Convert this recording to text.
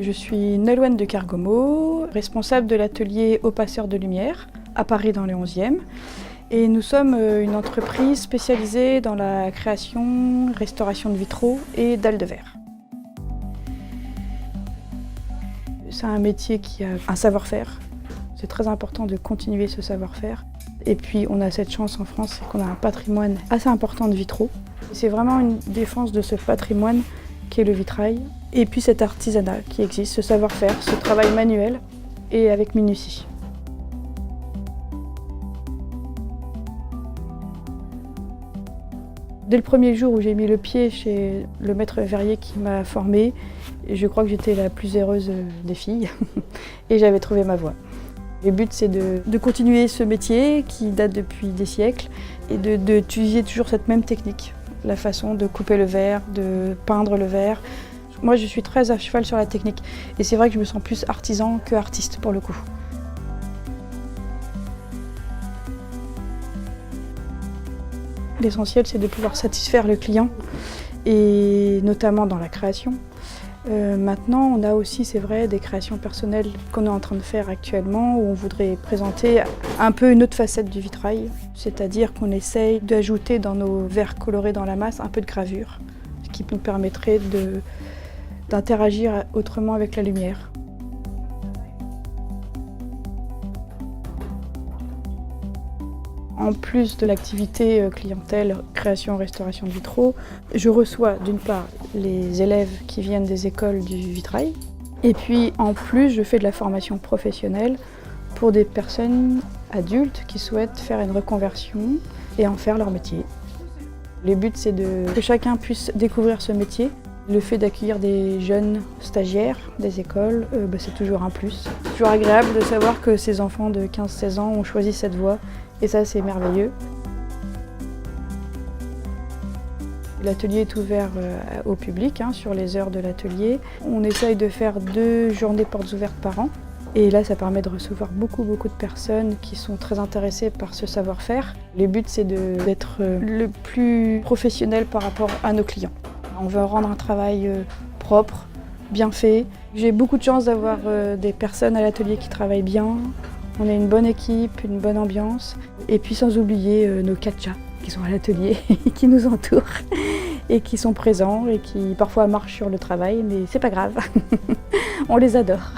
Je suis Nolwenn de Cargomo, responsable de l'atelier Au Passeur de Lumière à Paris dans le 11e. Et nous sommes une entreprise spécialisée dans la création, restauration de vitraux et dalles de verre. C'est un métier qui a un savoir-faire. C'est très important de continuer ce savoir-faire. Et puis on a cette chance en France, c'est qu'on a un patrimoine assez important de vitraux. C'est vraiment une défense de ce patrimoine qu'est le vitrail. Et puis cet artisanat qui existe, ce savoir-faire, ce travail manuel et avec minutie. Dès le premier jour où j'ai mis le pied chez le maître verrier qui m'a formée, je crois que j'étais la plus heureuse des filles et j'avais trouvé ma voie. Le but, c'est de continuer ce métier qui date depuis des siècles et d'utiliser toujours cette même technique, la façon de couper le verre, de peindre le verre. Moi, je suis très à cheval sur la technique et c'est vrai que je me sens plus artisan que artiste pour le coup. L'essentiel, c'est de pouvoir satisfaire le client, et notamment dans la création. Maintenant, on a aussi, c'est vrai, des créations personnelles qu'on est en train de faire actuellement, où on voudrait présenter un peu une autre facette du vitrail, c'est-à-dire qu'on essaye d'ajouter dans nos verres colorés dans la masse un peu de gravure, ce qui nous permettrait d'interagir autrement avec la lumière. En plus de l'activité clientèle, création, restauration de vitraux, je reçois d'une part les élèves qui viennent des écoles du vitrail, et puis en plus je fais de la formation professionnelle pour des personnes adultes qui souhaitent faire une reconversion et en faire leur métier. Le but, c'est que chacun puisse découvrir ce métier. Le fait d'accueillir des jeunes stagiaires des écoles, c'est toujours un plus. C'est toujours agréable de savoir que ces enfants de 15-16 ans ont choisi cette voie. Et ça, c'est merveilleux. L'atelier est ouvert au public, sur les heures de l'atelier. On essaye de faire 2 journées portes ouvertes par an. Et là, ça permet de recevoir beaucoup de personnes qui sont très intéressées par ce savoir-faire. Le but, c'est d'être le plus professionnel par rapport à nos clients. On veut rendre un travail propre, bien fait. J'ai beaucoup de chance d'avoir des personnes à l'atelier qui travaillent bien. On a une bonne équipe, une bonne ambiance. Et puis sans oublier nos 4 chats qui sont à l'atelier, qui nous entourent et qui sont présents et qui parfois marchent sur le travail, mais c'est pas grave, on les adore.